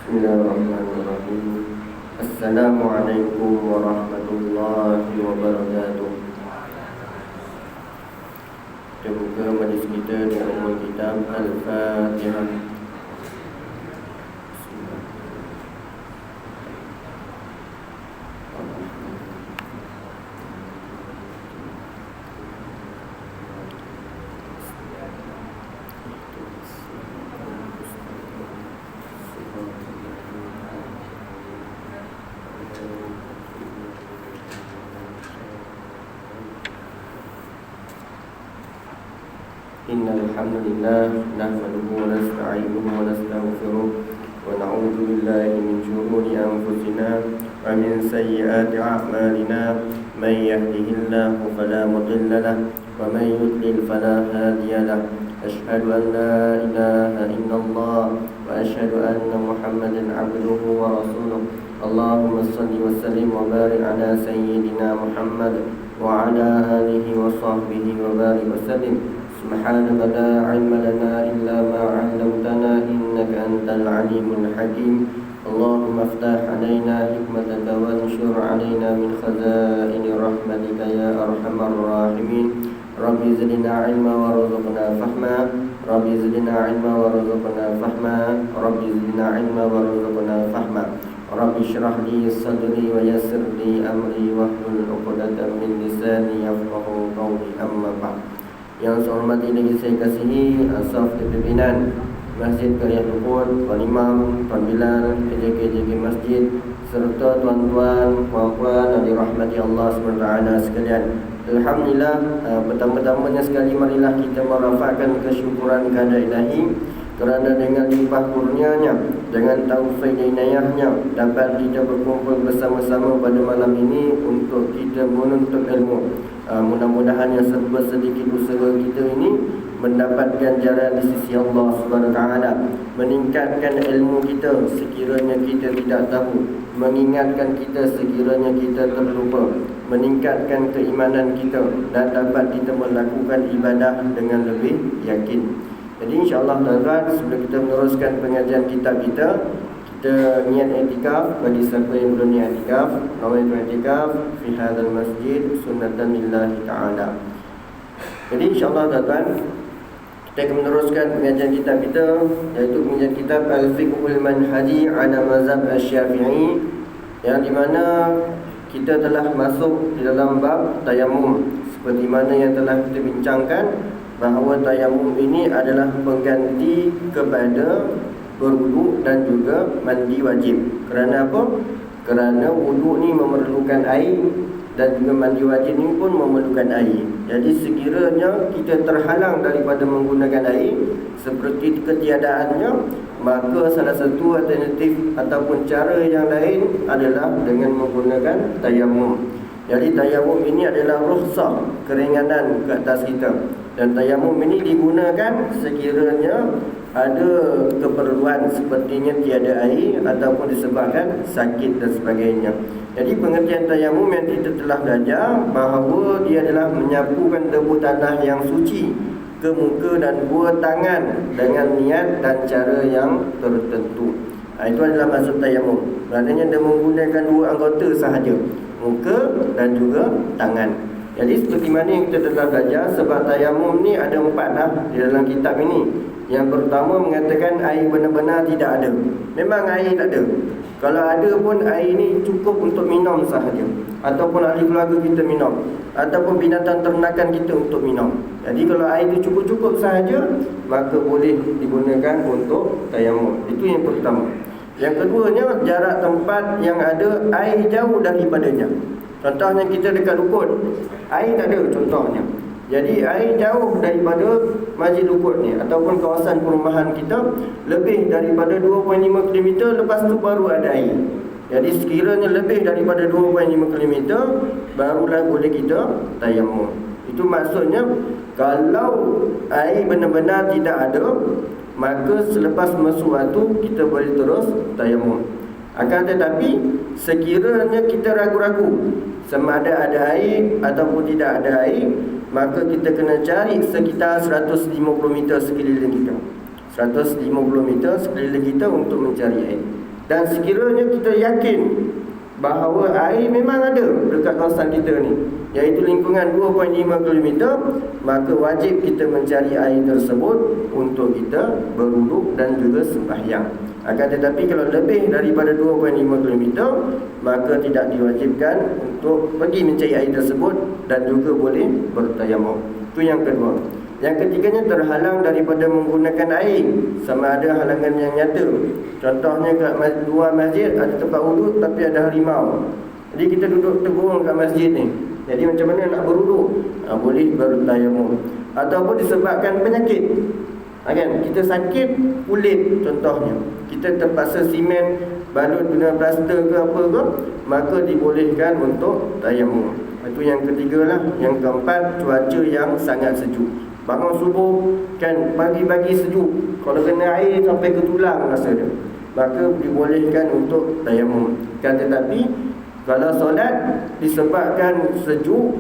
Bismillahirrahmanirrahim. Assalamualaikum warahmatullahi wabarakatuh. Kita buka majlis kita dengan ummul kitab Al-Fatihah. Innal hamdalillah nahmaduhu wa nasta'inuhu wa nastaghfiruh wa na'udzu billahi min shururi anfusina wa min sayyiati a'malina man yahdihillahu fala mudilla lahu wa man yudlil fala hadiya lahu asyhadu an la ilaha illallah wa asyhadu anna Muhammadan 'abduhu wa rasuluh. Allahumma shalli wa sallim wa barik ala sayyidina Muhammad wa ala alihi wa sahbihi wa barik wa sallim. سبحانك لا علم لنا إلا ما علمتنا إنك أنت العليم الحكيم. اللهم افتح علينا حكمتك وانشر علينا من خزائن رحمتك يا أرحم الراحمين. رب زدنا علما وارزقنا فهما. رب زدنا علما وارزقنا فهما. رب زدنا علما وارزقنا فهما. رب اشرح لي صدري ويسر لي أمري واحلل عقدة من لساني يفقهوا قولي. أما بعد. Yang saya hormati lagi saya kasihi asaf pimpinan Masjid Qaryah Lukut, Tuan Imam, Tuan Bilal, KJK Masjid, serta tuan-tuan, puan-puan yang dirahmati Allah SWT sekalian. Alhamdulillah, pertama-tamanya sekali marilah kita merafakkan kesyukuran kepada Ilahi kerana dengan limpah kurnianya, dengan taufik dan inayahnya dapat kita berkumpul bersama-sama pada malam ini untuk kita menuntut ilmu. Mudah-mudahan yang serba sedikit usaha kita ini mendapatkan jalan di sisi Allah SWT, meningkatkan ilmu kita sekiranya kita tidak tahu, mengingatkan kita sekiranya kita terlupa, meningkatkan keimanan kita dan dapat kita melakukan ibadah dengan lebih yakin. Jadi insyaAllah tuan-tuan, sebelum kita meneruskan pengajian kitab kita niat i'tikaf. Bagi siapa yang belum niat i'tikaf, nawaitu i'tikaf fi hadzal masjid sunnatan lillahi ta'ala. Jadi insyaAllah tuan-tuan, kita akan meneruskan pengajian kitab kita, iaitu pengajian kitab Al-Fiqhul Manhaji ala Mazhab Asy-Syafi'i, yang di mana kita telah masuk di dalam bab tayamum. Seperti mana yang telah kita bincangkan, bahawa tayamum ini adalah pengganti kepada berwuduk dan juga mandi wajib. Kerana apa? Kerana wuduk ni memerlukan air dan juga mandi wajib ni pun memerlukan air. Jadi sekiranya kita terhalang daripada menggunakan air seperti ketiadaannya, maka salah satu alternatif ataupun cara yang lain adalah dengan menggunakan tayamum. Jadi tayamum ini adalah rukhsah, keringanan ke atas kita. Dan tayamum ini digunakan sekiranya ada keperluan sepertinya tiada air ataupun disebabkan sakit dan sebagainya. Jadi pengertian tayamum yang kita telah belajar bahawa dia adalah menyapukan debu tanah yang suci ke muka dan dua tangan dengan niat dan cara yang tertentu. Itu adalah maksud tayamum. Maknanya dia menggunakan dua anggota sahaja, muka dan juga tangan. Jadi seperti mana yang kita telah belajar, sebab tayamum ni ada 4 dah di dalam kitab ini. Yang pertama mengatakan air benar-benar tidak ada. Memang air tak ada. Kalau ada pun air ni cukup untuk minum sahaja, ataupun ahli keluarga kita minum, ataupun binatang ternakan kita untuk minum. Jadi kalau air itu cukup-cukup sahaja, maka boleh digunakan untuk tayamum. Itu yang pertama. Yang keduanya, jarak tempat yang ada air jauh daripadanya. Contohnya kita dekat Lukut, air tak ada contohnya. Jadi air jauh daripada Masjid Lukut ni ataupun kawasan perumahan kita lebih daripada 2.5 km, lepas tu baru ada air. Jadi sekiranya lebih daripada 2.5 km, barulah boleh kita tayamum. Itu maksudnya kalau air benar-benar tidak ada, maka selepas masuk waktu kita boleh terus tayamum. Akan tetapi sekiranya kita ragu-ragu sama ada air ataupun tidak ada air, maka kita kena cari sekitar 150 meter sekeliling kita. 150 meter sekeliling kita untuk mencari air. Dan sekiranya kita yakin bahawa air memang ada dekat kawasan kita ni, iaitu lingkungan 2.5 km, maka wajib kita mencari air tersebut untuk kita berwuduk dan juga sembahyang. Akan tetapi kalau lebih daripada 2.5 km, maka tidak diwajibkan untuk pergi mencari air tersebut dan juga boleh bertayamum. Itu yang kedua. Yang ketiganya, terhalang daripada menggunakan air, sama ada halangan yang nyata. Contohnya kat luar masjid ada tempat wuduk tapi ada harimau. Jadi kita duduk tergurung kat masjid ni. Jadi macam mana nak berwuduk? Boleh bertayamum. Ataupun disebabkan penyakit. Kan? Kita sakit kulit contohnya. Kita terpaksa simen balut guna plaster ke apa ke, maka dibolehkan untuk tayamum. Itu yang ketiga lah. Yang keempat, cuaca yang sangat sejuk. Bangun subuh kan, pagi-pagi sejuk, kalau kena air sampai ke tulang rasa dia, maka dibolehkan untuk tayamum. Kan tetapi kalau solat disebabkan sejuk,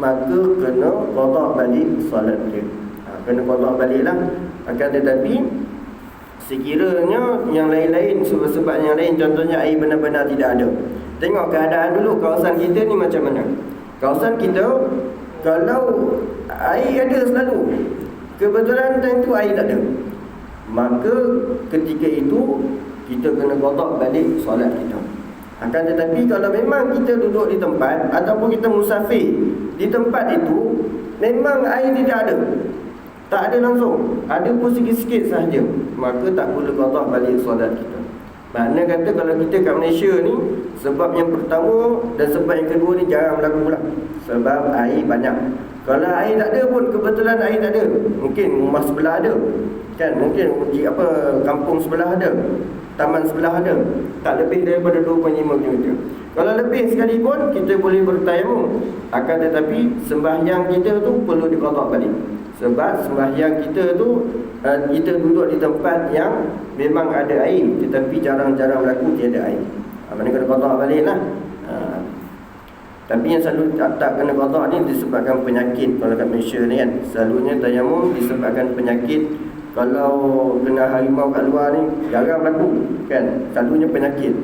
maka kena qada balik solat dia. Kena qada balik lah. Akan tetapi sekiranya yang lain-lain, sebab-sebab yang lain, contohnya air benar-benar tidak ada, tengok keadaan dulu kawasan kita ni macam mana. Kawasan kita kalau air ada selalu, kebetulan time tu air tak ada, maka ketika itu kita kena qada balik solat kita. Akan tetapi kalau memang kita duduk di tempat ataupun kita musafir di tempat itu, memang air tidak ada, tak ada langsung, ada pun sikit-sikit sahaja, maka tak perlu qada balik solat kita. Makna kata kalau kita kat Malaysia ni, sebab yang pertama dan sebab yang kedua ni jarang berlaku lah. Sebab air banyak. Kalau air tak ada pun, kebetulan air tak ada, mungkin rumah sebelah ada, kan, mungkin kampung sebelah ada, taman sebelah ada, tak lebih daripada 2.5 km. Kalau lebih sekalipun, kita boleh bertayamum. Akan tetapi sembahyang kita tu perlu diqada balik. Sebab sembahyang kita tu kita duduk di tempat yang memang ada air, tetapi jarang-jarang berlaku tiada air. Mana kena qada balik lah. Tapi yang selalu tak kena qada ni disebabkan penyakit. Kalau kat Malaysia ni kan, selalunya tayamum disebabkan penyakit. Kalau kena harimau kat luar ni jarang berlaku kan, selalunya penyakit.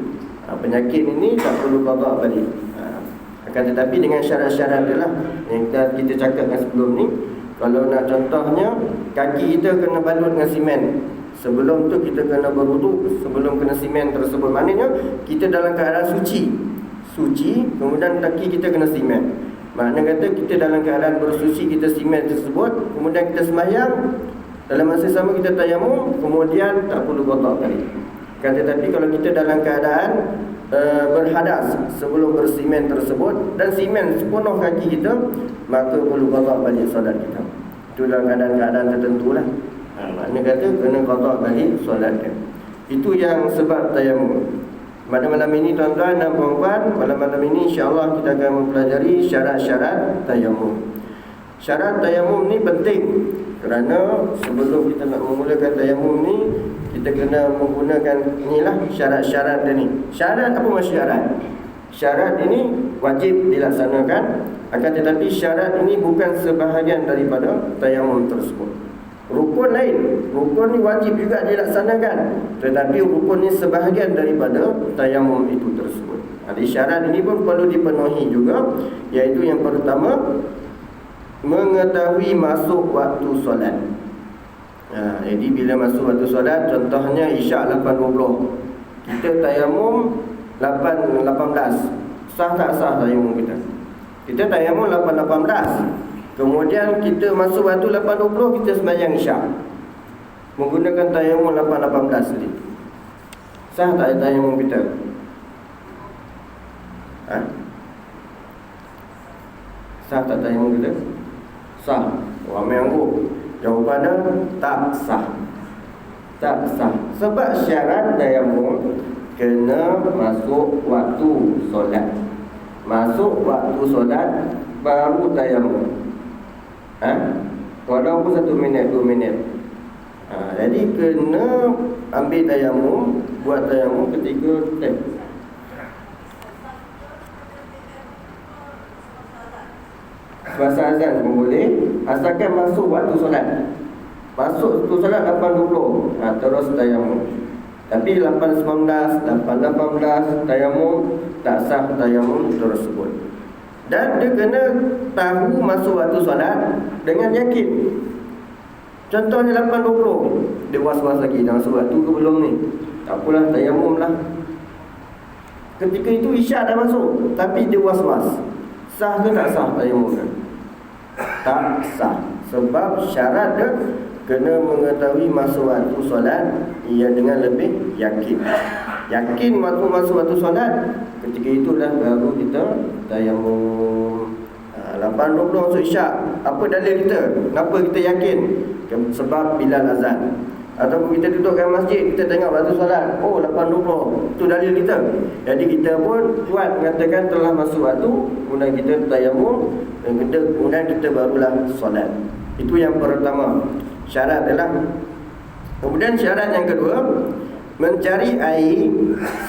Penyakit ini tak perlu qada balik. Akan tetapi dengan syarat-syarat dia lah yang kita cakapkan sebelum ni. Kalau nak contohnya, kaki kita kena balut dengan simen. Sebelum tu kita kena berwuduk, sebelum kena simen tersebut. Maknanya kita dalam keadaan suci, kemudian kaki kita kena simen. Maknanya kata kita dalam keadaan bersuci, kita simen tersebut, kemudian kita sembahyang, dalam masa sama kita tayamum, kemudian tak perlu qada balik. Kan tetapi kalau kita dalam keadaan berhadas sebelum bersimen tersebut dan simen sepenuh kaki kita, maka perlu qada balik solat kita. Itu dalam keadaan-keadaan tertentu lah. Maknanya kata kena qada balik solat dia. Itu yang sebab tayamum. Pada malam ini tuan-tuan dan puan-puan, malam ini insya-Allah kita akan mempelajari syarat-syarat tayamum. Syarat tayamum ni penting kerana sebelum kita nak memulakan tayamum ni, kita kena menggunakan inilah syarat-syarat dia ni. Syarat apa maksud syarat? Syarat ini wajib dilaksanakan, akan tetapi syarat ini bukan sebahagian daripada tayamum tersebut. Rukun lain, rukun ni wajib juga dilaksanakan, tetapi rukun ni sebahagian daripada tayamum itu tersebut. Jadi syarat ini pun perlu dipenuhi juga, iaitu yang pertama, mengetahui masuk waktu solat. Jadi bila masuk waktu solat, contohnya Isyak 8.20, kita tayamum 8.18, sah tak sah tayamum kita? Kita tayamum 8.18, kemudian kita masuk waktu 8.20, kita sembahyang Isyak menggunakan tayamum 8.18 tadi, sah tak tayamum kita? Sah tak tayamum kita? Sah. Ramai angguk jawapannya tak sah. Tak sah. Sebab syarat tayamum kena masuk waktu solat. Masuk waktu solat baru tayamum. Walaupun 1 minit 2 minit. Jadi kena ambil tayamum, buat tayamum ketika Puasa azan pun boleh, asalkan masuk waktu solat. Masuk waktu solat 8.20, terus tayamum. Tapi 8.19, 8.18 tayamum, tak sah tayamum tersebut. Dan dia kena tahu masuk waktu solat dengan yakin. Contohnya 8.20, dia was-was lagi dah masuk waktu ke belum ni. Tak apalah, tayamum lah. Ketika itu isyak dah masuk, tapi dia was-was. Sah ke tak sah tayamum kan? Tak sah. Sebab syarat dia kena mengetahui masuk waktu solat ia dengan lebih yakin. Yakin waktu masuk waktu solat, ketika itulah baru kita tayamum. 8.20 masuk isyak. Apa dalil kita? Kenapa kita yakin? Sebab Bilal azan. Ataupun kita duduk kat masjid, kita tengok waktu solat, oh 8.20, itu dalil kita. Jadi kita pun kuat mengatakan telah masuk waktu, kemudian kita tayamum, dan kemudian kita barulah solat. Itu yang pertama, syarat adalah. Kemudian syarat yang kedua, mencari air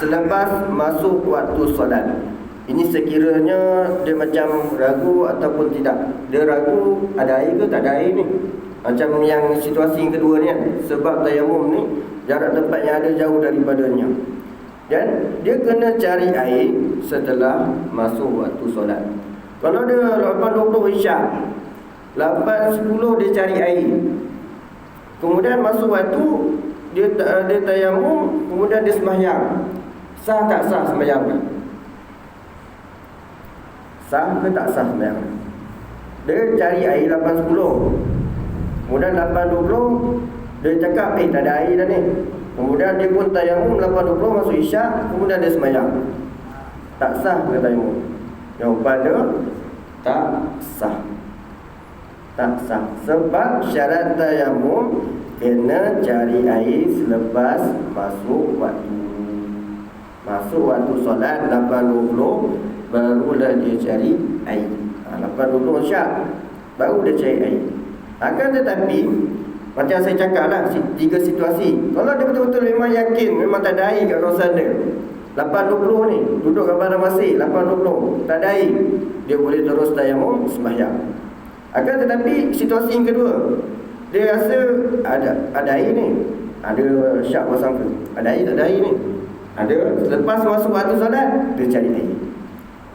selepas masuk waktu solat. Ini sekiranya dia macam ragu ataupun tidak. Dia ragu ada air ke tak ada air ni. Macam yang situasi yang kedua ni kan. Sebab tayamum ni jarak tempat yang ada jauh daripadanya. Dan dia kena cari air setelah masuk waktu solat. Kalau dia 8.20 isyak, 8.10 dia cari air, kemudian masuk waktu dia tayamum, kemudian dia sembahyang. Sah tak sah sembahyang? Sah ke tak sah sembahyang? Dia cari air 8.10, kemudian 8.20 dia cakap tak ada air dah ni. Kemudian dia pun tayamum 8.20 masuk isyak, kemudian dia sembahyang. Tak sah ke tayamum? Jawapan dia tak sah. Tak sah. Sebab syarat tayamum kena cari air selepas masuk waktu. Masuk waktu solat 8.20 barulah dia cari air. 8.20 isyak baru dia cari air. Akan tetapi macam saya cakap lah, 3 situasi. Kalau dia betul-betul memang yakin, memang tak ada air kat kawasan dia, 8.20 ni, duduk kat padang pasir 8.20, tak ada air, dia boleh terus tayamum sembahyang. Akan tetapi situasi yang kedua, dia rasa ada air ni, ada syak pasang ke, ada air tak ada air ni, ada. Lepas masuk waktu solat, dia cari air.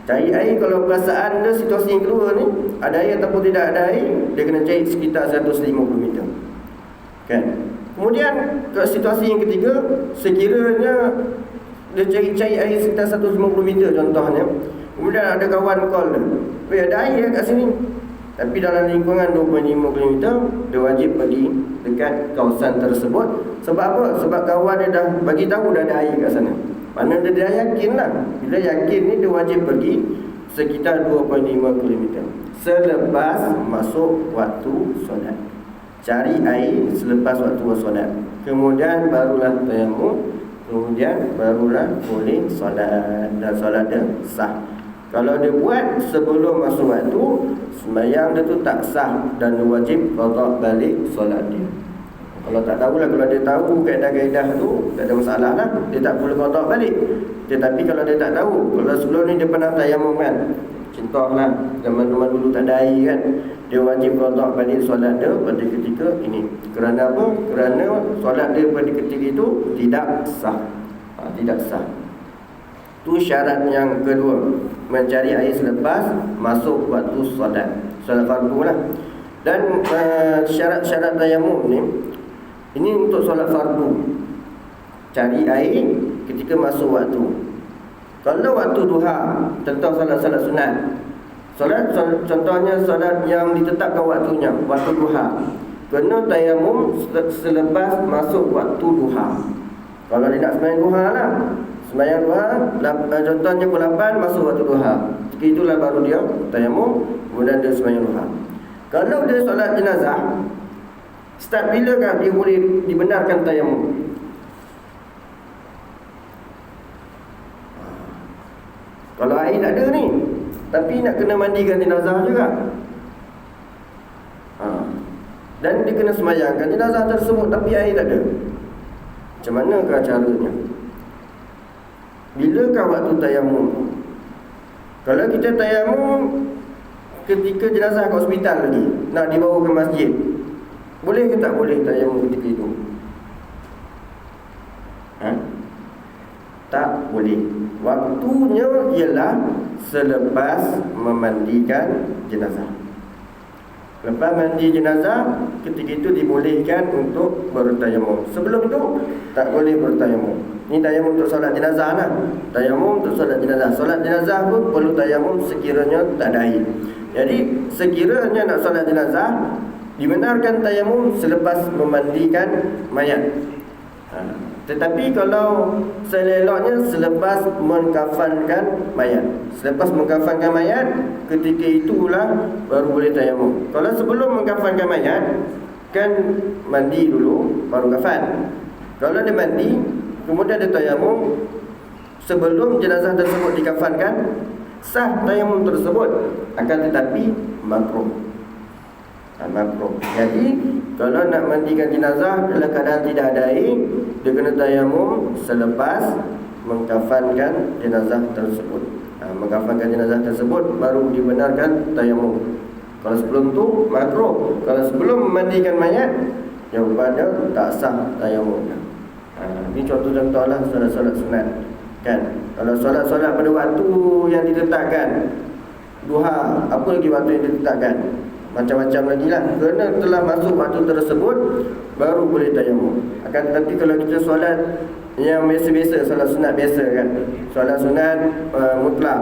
Cari air, kalau perasaan dia situasi yang kedua ni, ada air ataupun tidak ada air, dia kena cari sekitar 150 meter kan. Kemudian ke situasi yang ketiga, sekiranya dia cari air sekitar 150 meter contohnya, kemudian ada kawan call dia, ada air kat sini, tapi dalam lingkungan 2.5 km, dia wajib pergi dekat kawasan tersebut. Sebab apa? Sebab kawan dia dah bagi tahu dah ada air kat sana. Mana dia dah yakin lah. Bila yakin ni, dia wajib pergi sekitar 2.5 km selepas masuk waktu solat. Cari air selepas waktu solat, kemudian barulah tayamum, kemudian barulah boleh solat, dan solat dia sah. Kalau dia buat sebelum masuk waktu, sembahyang dia tu tak sah dan dia wajib qada balik solat dia. Kalau tak tahulah, kalau dia tahu kaedah-kaedah tu, tak ada masalah lah, dia tak perlu qada balik. Tetapi kalau dia tak tahu, kalau sebelum ni dia pernah tayamum kan, contohlah zaman-zaman dulu tak ada air kan, dia wajib qada balik solat dia pada ketika ini. Kerana apa? Kerana solat dia pada ketika itu tidak sah. Tidak sah. Itu syarat yang kedua, mencari air selepas masuk waktu solat, solat fardu lah. Dan syarat-syarat tayamum ni, ini untuk solat fardu, cari air ketika masuk waktu. Kalau waktu duha, tentang solat-solat sunat, solat contohnya solat yang ditetapkan waktunya, waktu duha, kena tayamum selepas masuk waktu duha. Kalau dia nak sembahyang duha lah, sembahyang duha, contohnya pukul 8 masuk waktu duha, ketika itulah baru dia tayamum, kemudian dia sembahyang duha. Kalau dia solat jenazah, start bilakah dia boleh dibenarkan tayamum? Kalau air tak ada ni, tapi nak kena mandikan jenazah juga, dan dia kena sembahyangkan jenazah tersebut, tapi air tak ada, macam manakah caranya? Bilakah waktu tayamum? Kalau kita tayamum ketika jenazah kat hospital lagi, nak dibawa ke masjid, boleh ke tak boleh tayamum ketika itu? Tak boleh. Waktunya ialah selepas memandikan jenazah. Lepas mandi jenazah, ketika itu dibolehkan untuk bertayamum. Sebelum itu tak boleh bertayamum. Ini tayamum untuk solat jenazah lah. Tayamum untuk solat jenazah. Solat jenazah pun perlu tayamum sekiranya tak ada air. Jadi sekiranya nak solat jenazah, dibenarkan tayamum selepas memandikan mayat. Tetapi kalau seleloknya selepas mengkafankan mayat. Selepas mengkafankan mayat, ketika itulah baru boleh tayamum. Kalau sebelum mengkafankan mayat, kan mandi dulu baru kafan. Kalau dia mandi, kemudian dia tayamum sebelum jenazah tersebut dikafankan, sah tayamum tersebut, akan tetapi makruh. Makruh. Jadi kalau nak mandikan jenazah dalam keadaan tidak ada air, dia kena tayamum selepas mengkafankan jenazah tersebut. Mengkafankan jenazah tersebut baru dibenarkan tayamum. Kalau sebelum tu makruh. Kalau sebelum memandikan mayat, jawapannya tak sah tayamum. Ini contoh-contoh lah solat-solat sunat, kan? Kalau solat-solat pada waktu yang ditetapkan, duha, apa lagi waktu yang ditetapkan, macam-macam lagi lah. Kerana telah masuk waktu tersebut, baru boleh tayamum. Akan tetapi kalau kita solat yang biasa-biasa, solat sunat biasa kan, solat sunat mutlak,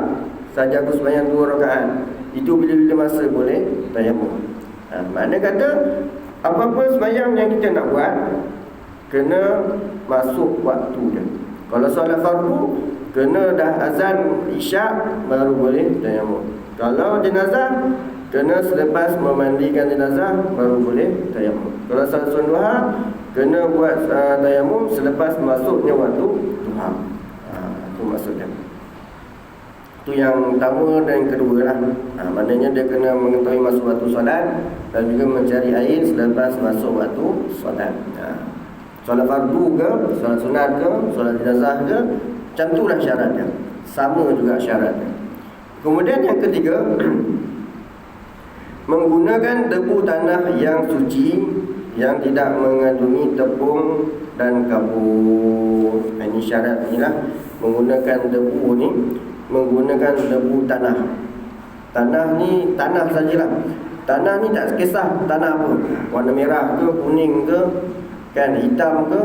saja aku sembahyang 2 rakaat, itu bila-bila masa boleh tayamum. Makna kata apa-apa sembahyang yang kita nak buat, kena masuk waktu dia. Kalau solat fardu, kena dah azan isyak baru boleh tayamum. Kalau jenazah, kena selepas memandikan jenazah baru boleh tayamum. Kalau solat sunat duha, kena buat tayamum selepas masuknya waktu duha. Itu maksudnya. Itu yang pertama dan yang kedua lah. Maknanya dia kena mengetahui masuk waktu solat dan juga mencari air selepas masuk waktu solat. Solat fardu ke, solat sunat ke, solat jenazah ke, macam itulah syaratnya. Sama juga syaratnya. Kemudian yang ketiga, menggunakan debu tanah yang suci, yang tidak mengandungi tepung dan kabur. Ini syarat ni lah. Menggunakan debu ni, menggunakan debu tanah. Tanah ni tanah sajalah. Tanah ni tak kisah tanah apa, warna merah ke, kuning ke, kan, hitam ke.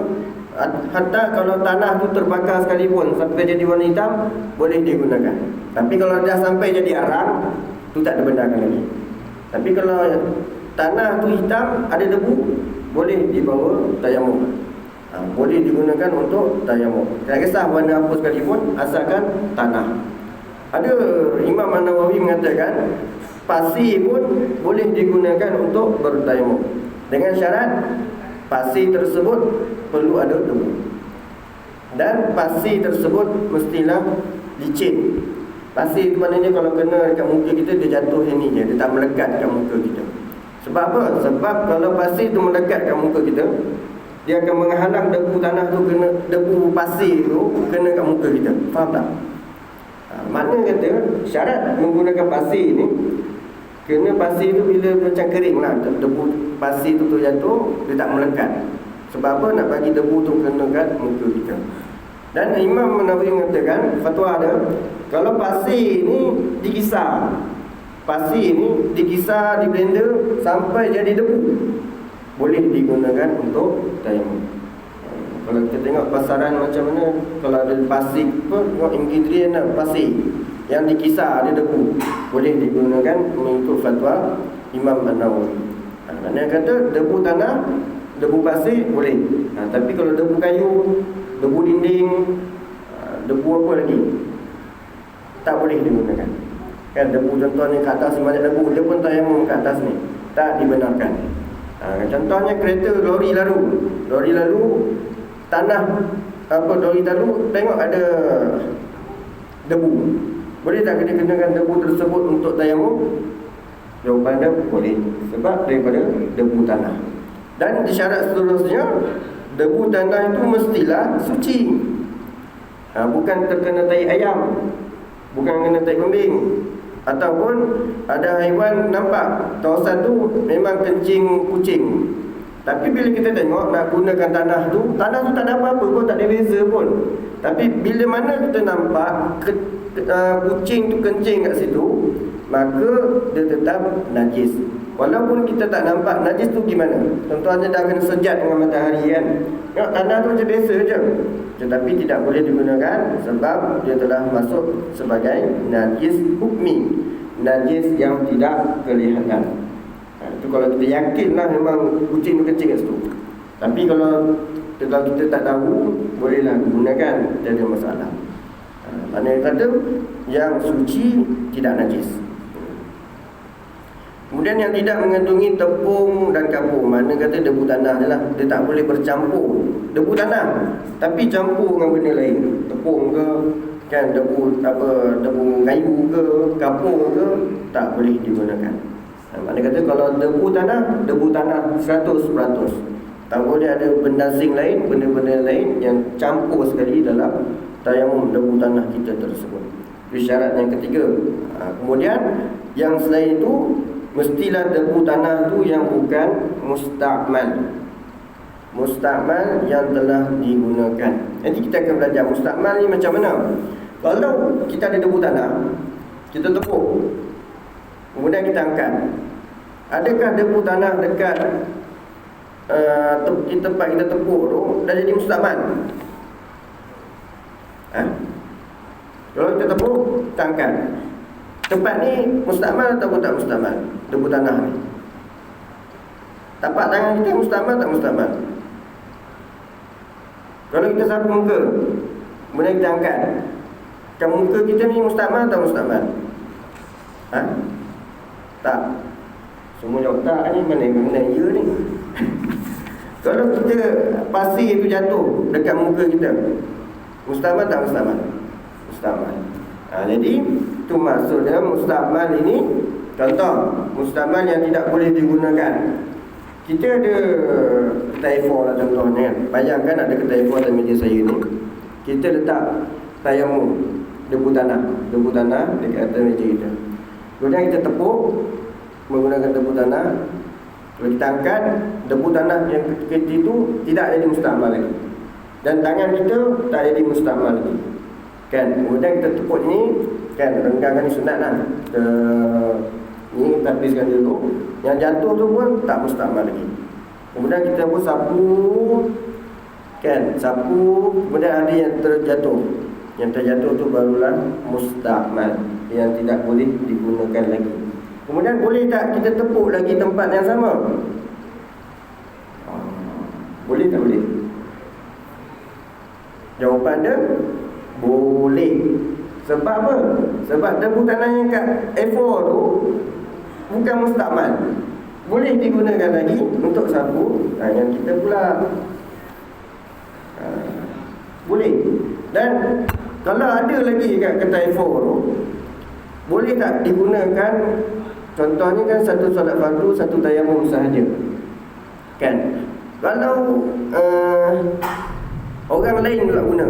Hatta kalau tanah tu terbakar sekalipun sampai jadi warna hitam, boleh digunakan. Tapi kalau dah sampai jadi arang, tu tak dibenarkan lagi. Tapi kalau tanah tu hitam, ada debu, boleh dibawa tayamum. Boleh digunakan untuk tayamum. Tak kisah warna apa sekalipun, asalkan tanah. Ada Imam An-Nawawi mengatakan pasir pun boleh digunakan untuk bertayamum, dengan syarat pasir tersebut perlu ada debu, dan pasir tersebut mestilah licin. Pasir itu maknanya kalau kena dekat muka kita, dia jatuh ini je, dia tak melekat dekat muka kita. Sebab apa? Sebab kalau pasir itu melekat dekat muka kita, dia akan menghalang debu tanah tu, kena debu pasir tu kena kat muka kita. Faham tak? Makna kata syarat menggunakan pasir ni, kena pasir tu bila macam kering lah, debu pasir tu jatuh, dia tak melekat. Sebab apa? Nak bagi debu tu kena kat muka kita. Dan Imam Nawawi mengatakan, fatwa ada, kalau pasir ni dikisar, pasir ni dikisar, di blender sampai jadi debu, boleh digunakan untuk tayamum. Kalau kita tengok pasaran macam mana, kalau ada pasir pun, tengok ingredient pasir yang dikisar ada debu, boleh digunakan mengikut fatwa Imam An-Nawawi. Maknanya kata debu tanah, debu pasir boleh. Tapi kalau debu kayu, debu dinding, debu apa lagi, tak boleh digunakan. Kan debu contohnya kat atas banyak debu, dia pun tayamum kat atas ni, tak dibenarkan. Contohnya kereta lori lalu tanah apa, lori lalu tengok ada debu, boleh tak kita kenakan debu tersebut untuk tayamum? Jawapan dia boleh, sebab daripada debu tanah. Dan syarat seterusnya, debu tanah itu mestilah suci. Bukan terkena tai ayam, bukan kena tai kambing, ataupun ada haiwan nampak kawasan tu memang kencing kucing, Tapi bila kita tengok nak gunakan tanah tu tak ada apa-apa pun, tak ada beza pun. Tapi bila mana kita nampak kucing tu kencing kat situ, maka dia tetap najis. Walaupun kita tak nampak najis tu gimana. Contohnya dah kena sejat dengan matahari kan. Tengok tanah tu macam biasa je. Tetapi tidak boleh digunakan sebab dia telah masuk sebagai najis hukmi, najis yang tidak kelihatan. Itu kalau kita yakinlah memang kucing tu kencing kat situ. Tapi kalau kita tak tahu, bolehlah gunakan, tak ada masalah. Mana kata yang suci tidak najis. Kemudian yang tidak mengandungi tepung dan kapur, mana kata debu tanah je lah. Dia tak boleh bercampur debu tanah, tapi campur dengan benda lain, tepung ke, kan, debu kayu ke, kapur ke, tak boleh digunakan. Mana kata kalau debu tanah 100%. Tak boleh ada benda asing lain, benda-benda lain yang campur sekali dalam tayamum debu tanah kita tersebut. Itu syarat yang ketiga. Kemudian yang selain itu, mestilah debu tanah tu yang bukan musta'mal. Musta'mal yang telah digunakan. Nanti kita akan belajar musta'mal ni macam mana. Kalau kita ada debu tanah, kita tepuk, kemudian kita angkat, adakah debu tanah dekat tempat kita tepuk tu dah jadi musta'mal? Kalau kita tepuk, kita angkat, tempat ni musta'mal atau tak musta'mal? Debu tanah ni, tapak tangan kita musta'mal tak musta'mal? Kalau kita sapu muka, kemudian kita angkat, kan muka kita ni musta'mal tak musta'mal? Tak. Semua jawab tak ni, mana ya ni. Kalau kita pasir tu jatuh dekat muka kita, musta'mal tak musta'mal? Musta'mal. Jadi itu maksudnya musta'mal ini. Contoh musta'mal yang tidak boleh digunakan. Kita ada kedai A4 lah contohnya kan. Bayangkan ada kedai A4 dalam meja saya ni. Kita letak tayamum debu tanah dekat atas meja kita. Kemudian kita tepuk menggunakan debu tanah. Kalau kita angkat, debu tanah yang kecil itu tidak jadi musta'mal lagi, dan tangan kita tak jadi musta'mal lagi, kan. Kemudian kita tepuk ni, kan, renggangkan ni sunat lah. Ni kita habiskan dulu. Yang jatuh tu pun tak musta'mal lagi. Kemudian kita pun sapu, kan, sapu. Kemudian ada yang terjatuh. Yang terjatuh tu barulah musta'mal, yang tidak boleh digunakan lagi. Kemudian boleh tak kita tepuk lagi tempat yang sama? Boleh tak boleh? Jawapan dia boleh. Sebab apa? Sebab debu tanah yang kat A4 tu bukan musta'mal, boleh digunakan lagi untuk sapu. Yang kita pula boleh. Dan kalau ada lagi kat kedai A4 tu, boleh tak digunakan? Contohnya kan satu solat fardu, satu tayamum sahaja, kan. Kalau orang lain pula guna,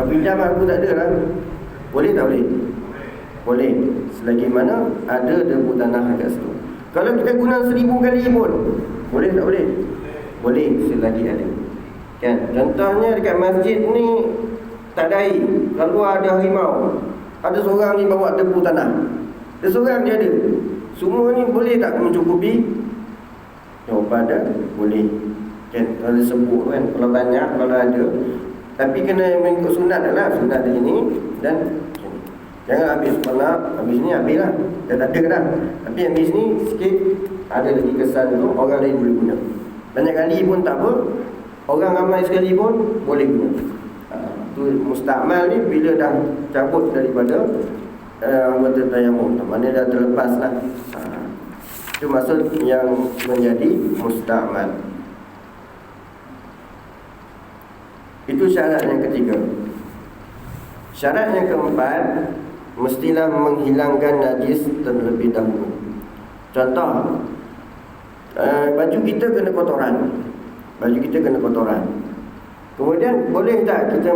pinjam aku tak ada lah, boleh tak boleh? Boleh, selagi mana ada debu tanah kat situ. Kalau kita guna 1000 kali pun boleh tak boleh? Boleh, selagi ada, kan. Contohnya dekat masjid ni tak ada air, lalu ada harimau, ada seorang ni bawa debu tanah, dia seorang je ada. Semua ni boleh tak mencukupi? Jawapan dia boleh, kan. Kalau disebut kan, kalau banyak, kalau ada. Tapi kena mengikut sunat lah. Sunat dia ni dan jangan habis pernah, habis ni habis lah, dah tak ada dah. Tapi habis ni sikit ada lagi kesan tu, orang lain boleh guna. Banyak kali pun tak apa, orang ramai sekali pun boleh guna. Tu musta'mal ni bila dah cabut daripada anggota tayamum, maknanya dah terlepas lah. Itu maksud yang menjadi musta'mal. Itu syarat yang ketiga. Syarat yang keempat, mestilah menghilangkan najis terlebih dahulu. Contoh, baju kita kena kotoran. Kemudian boleh tak kita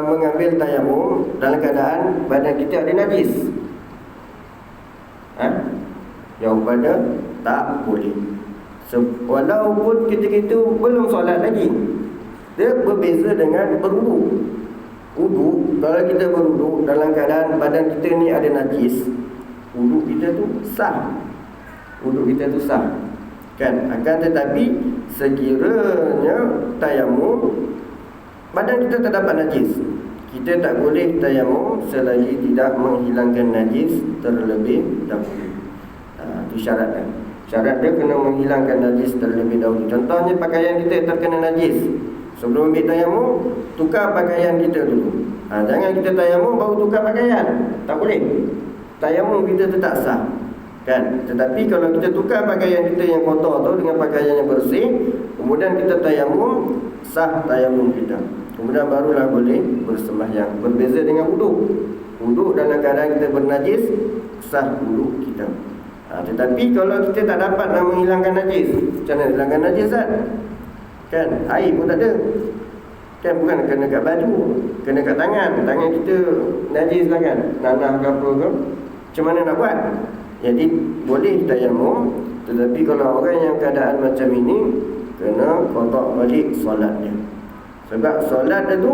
mengambil tayamum dalam keadaan badan kita ada najis? Jawapannya tak boleh. Walaupun ketika itu belum solat lagi. Dia berbeza dengan berwuduk. Wuduk, kalau kita berwuduk dalam keadaan badan kita ni ada najis, wuduk kita tu sah. Wuduk kita tu sah. Kan? Akan tetapi sekiranya tayamum, badan kita terdapat najis, kita tak boleh tayamum selagi tidak menghilangkan najis terlebih dahulu. Itu syarat kan? Syarat dia kena menghilangkan najis terlebih dahulu. Contohnya pakaian kita terkena najis, sebelum ambil tayamum, tukar pakaian kita dulu. Jangan kita tayamum baru tukar pakaian. Tak boleh. Tayamum kita tu tak sah. Kan? Tetapi kalau kita tukar pakaian kita yang kotor tu dengan pakaian yang bersih, kemudian kita tayamum, sah tayamum kita. Kemudian barulah boleh bersembahyang. Berbeza dengan wuduk. Wuduk dalam keadaan kita bernajis, sah wuduk kita. Tetapi kalau kita tak dapat nak menghilangkan najis, macam mana hilangkan najis kan? Kan? Air pun tak ada. Kan bukan kena kat baju, kena kat tangan. Tangan kita najis lah kan, nanah ke apa ke. Macam mana nak buat? Jadi boleh tayamum, tetapi kalau orang yang keadaan macam ini, kena qada balik solatnya. Sebab solat dia tu,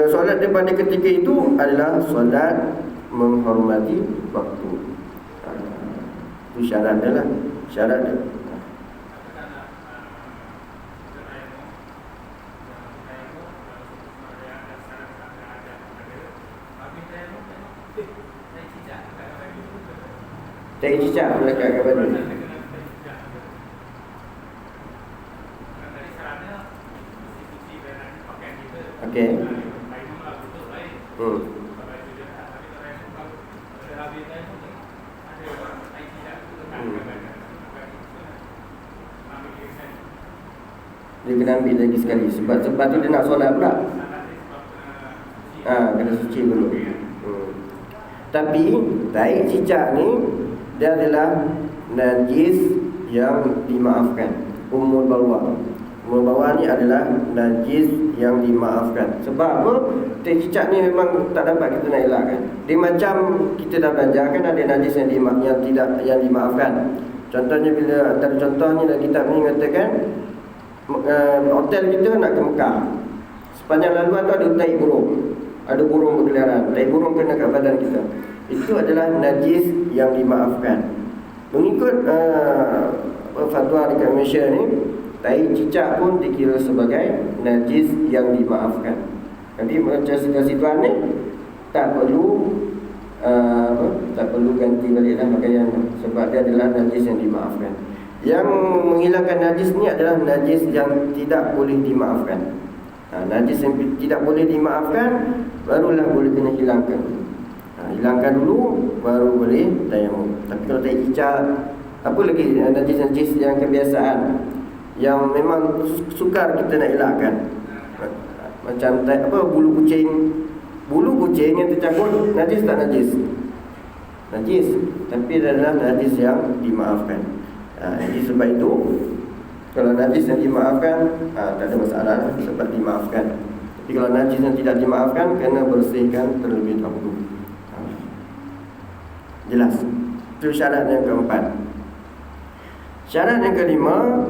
solat dia pada ketika itu adalah solat menghormati waktu. Itu syarat dia lah. Syarat dia. Tak cicak melekat ke badan. Okey. Dia kena ambil lagi sekali. Sebab tu dia nak solat pula. Kena suci dulu. Tapi tahi cicak ni, dia adalah najis yang dimaafkan. Umul bawah. Umul bawah ni adalah najis yang dimaafkan. Sebab apa? Tahi cicak ni memang tak dapat kita nak elakkan. Dia macam kita dah belajar kan, ada najis yang dimaafkan. Contohnya bila antara contohnya dalam kitab ni mengatakan hotel kita nak ke Mekah. Sepanjang laluan tu ada tai burung. Ada burung berkeliaran. Tai burung kena kat badan kita. Itu adalah najis yang dimaafkan. Mengikut fatwa dekat Malaysia ni, tai cicak pun dikira sebagai najis yang dimaafkan. Jadi macam situasi ni tak perlu ganti baliklah pakaian, sebab dia adalah najis yang dimaafkan. Yang menghilangkan najis ni adalah najis yang tidak boleh dimaafkan. Najis yang tidak boleh dimaafkan barulah boleh kena hilangkan. Hilangkan dulu baru boleh tayamum. Tapi kalau tak cicak, apa lagi najis-najis yang kebiasaan yang memang sukar kita nak elakkan, macam bulu kucing. Bulu kucing yang tercabut najis tak najis? Najis, tapi adalah najis yang dimaafkan. Jadi sebab itu kalau najis yang dimaafkan, tak ada masalah sebab dimaafkan. Tapi kalau najis yang tidak dimaafkan, kena bersihkan terlebih dahulu. Jelas. Itu syarat yang keempat. Syarat yang kelima,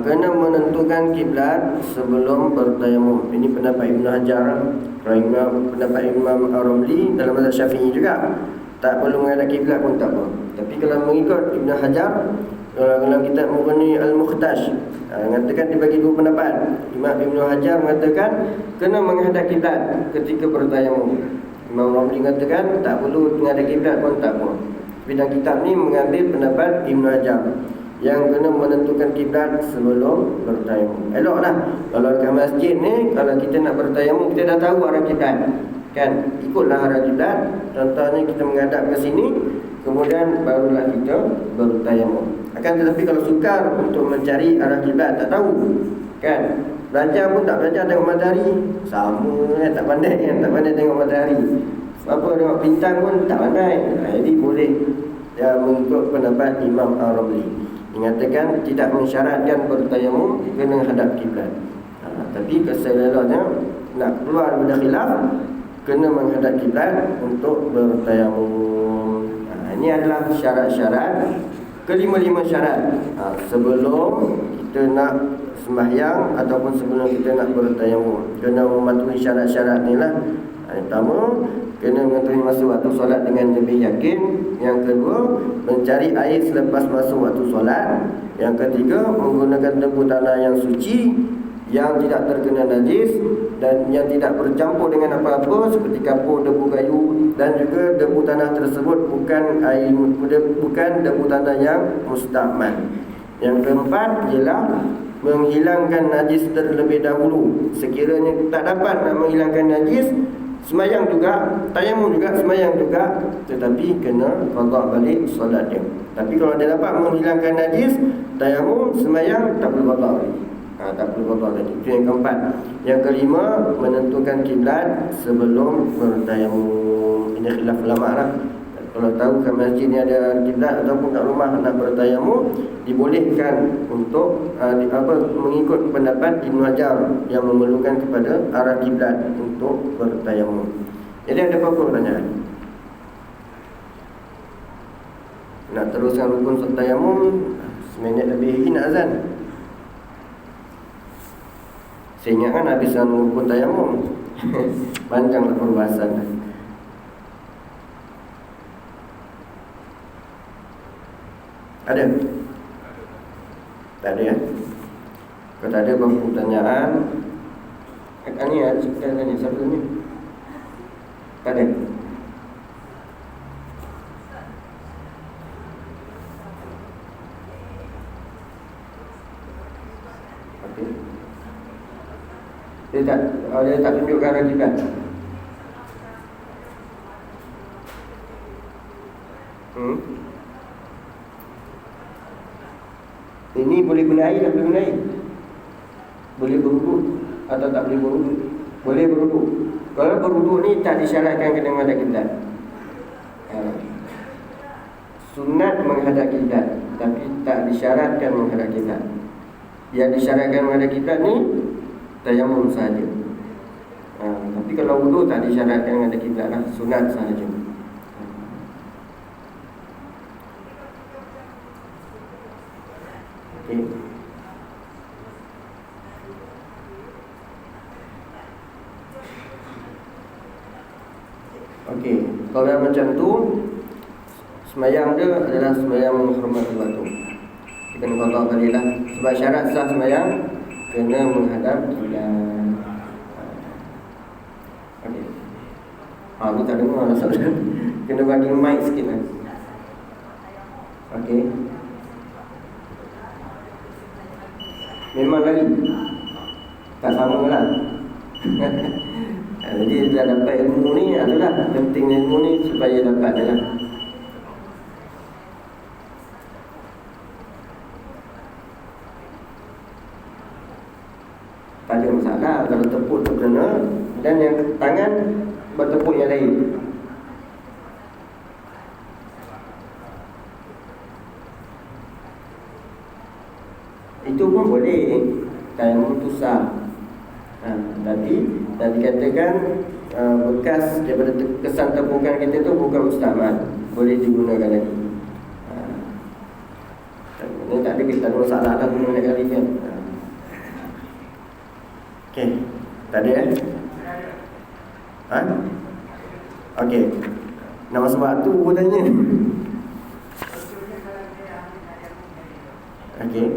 kena menentukan kiblat sebelum bertayamum. Ini pendapat Ibn Hajar, pendapat Imam Ar-Ramli dalam mazhab Syafi'i juga. Tak perlu menghadap kiblat pun tak apa. Tapi kalau mengikut Ibn Hajar, dalam kitab Mughni Al-Mukhtash, mengatakan dibagi dua pendapat. Imam Ibn Hajar mengatakan kena menghadap kiblat ketika bertayamum. Imam Ramli mengatakan tak perlu menghadap kiblat pun tak apa. Tapi dalam kitab ni mengambil pendapat Ibn Hajar yang kena menentukan kiblat sebelum bertayamum. Eloklah kalau dekat masjid ni, kalau kita nak bertayamum, kita dah tahu arah kiblat, kan? Ikutlah arah kiblat. Contohnya kita menghadap ke sini, kemudian barulah kita bertayamum. Akan tetapi kalau sukar untuk mencari arah kiblat, tak tahu, kan? Belajar pun tak belajar tengok matahari, sama kan, tak pandai kan, tak pandai tengok matahari. Apa tengok bintang pun tak pandai. Jadi boleh mengikut pendapat Imam Ar-Ramli, mengatakan tidak mensyaratkan bertayamum kena hadap kiblat. Tapi keselelanya nak keluar daripada khilaf, kena menghadap kiblat untuk bertayamum. Ini adalah syarat-syarat kelima-lima syarat sebelum kita nak sembahyang ataupun sebelum kita nak bertayamum. Kena mematuhi syarat-syarat ni lah. Yang pertama, kena mengetahui masa waktu solat dengan lebih yakin. Yang kedua, mencari air selepas masuk waktu solat. Yang ketiga, menggunakan debu tanah yang suci, yang tidak terkena najis dan yang tidak bercampur dengan apa-apa seperti kapur, debu kayu, dan juga debu tanah tersebut bukan debu tanah yang mustakmal. Yang keempat ialah menghilangkan najis terlebih dahulu. Sekiranya tak dapat nak menghilangkan najis, semayang juga, tayamum juga, semayang juga, tetapi kena qada balik solat dia. Tapi kalau dia dapat menghilangkan najis, tayamum, semayang, tak perlu qada balik. Tak perlu qada lagi. Itu yang keempat. Yang kelima, menentukan kiblat sebelum bertayamum. Ini khilaf ulama lah. Kalau tahu kat masjid ni ada kiblat ataupun kat rumah nak bertayamum, dibolehkan untuk mengikut pendapat Ibn Hajar yang memerlukan kepada arah kiblat untuk bertayamum. Jadi ada apa-apa pertanyaan? Nak teruskan rukun tayamum, seminit lebih lagi nak azan. Saya ingatkan habisan rukun tayamum. Panjanglah perbahasan. Ada? Tak ada ya? Kalau tak ada pertanyaan, ni kita tanya siapa ni? Tak ada? Okey. Dia tak tunjukkan arah kiblat. Ini boleh guna air tak boleh guna air? Boleh berwuduk atau tak boleh berwuduk? Boleh berwuduk. Kalau berwuduk ni tak disyaratkan kena menghadap kiblat. Sunat menghadap kiblat, tapi tak disyaratkan menghadap kiblat. Yang disyaratkan menghadap kiblat ni tayamum sahaja. Tapi kalau wuduk tak disyaratkan menghadap kiblat lah, sunat sahaja. Okey, kalau macam tu, semayang dia adalah semayang menghormati waktu. Kita kena qada balik lah. Sebab syarat sah semayang kena menghadap kiblat. Okey. Aku tak dengar lah soalan. Kena bagi mic sikit lah. Okey. Memang lagi tak sama lah. Jadi dah dapat ilmu ni, adalah penting ilmu ni supaya dapat dia lah. Tak ada masalah kalau tepuk tu kena. Dan yang tangan bertepuk yang lain. Itu pun boleh. Tayamum tu sah. Tapi dah dikatakan bekas daripada kesan tepukan kita tu bukan mustahmal, boleh digunakan lagi. Ini tak ada kita masalah lah guna kali kan. Okey, tak ada Okey, nak masuk waktu pun tanya. Okey.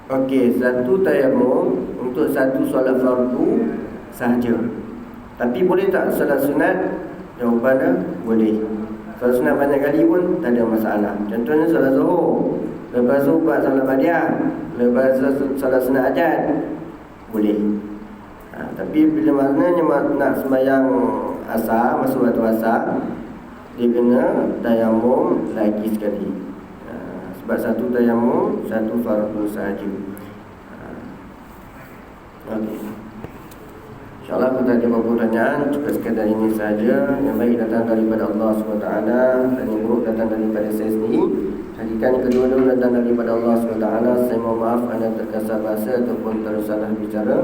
Okey, satu tayamum untuk satu solat fardu sahaja. Tapi boleh tak solat sunat? Jawapannya boleh. Solat sunat banyak kali pun tak ada masalah. Contohnya solat zuhur, lepas tu buat solat badiah, lepas solat sunat hajat, boleh. Tapi bila maknanya nak sembahyang asar, masuk waktu asar, dia kena tayamum lagi sekali. Sebab satu tayamum, satu fardu sahaja. Okey. InsyaAllah kita ada beberapa pertanyaan. Cukup sekadar ini saja. Yang baik datang daripada Allah SWT dan yang buruk datang daripada saya sendiri. Hakikat yang kedua-dua datang daripada Allah SWT. Saya mohon maaf anda terkasar bahasa ataupun tersalah bicara.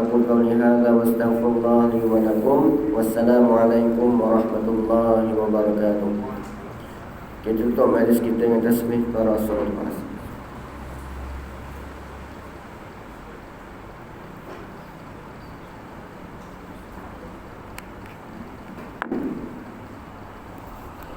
Aku qauli hadza wa astaghfirullah li wa lakum. Wassalamualaikum warahmatullahi wabarakatuh. Kita tutup majlis kita dengan tasbih para sahabat.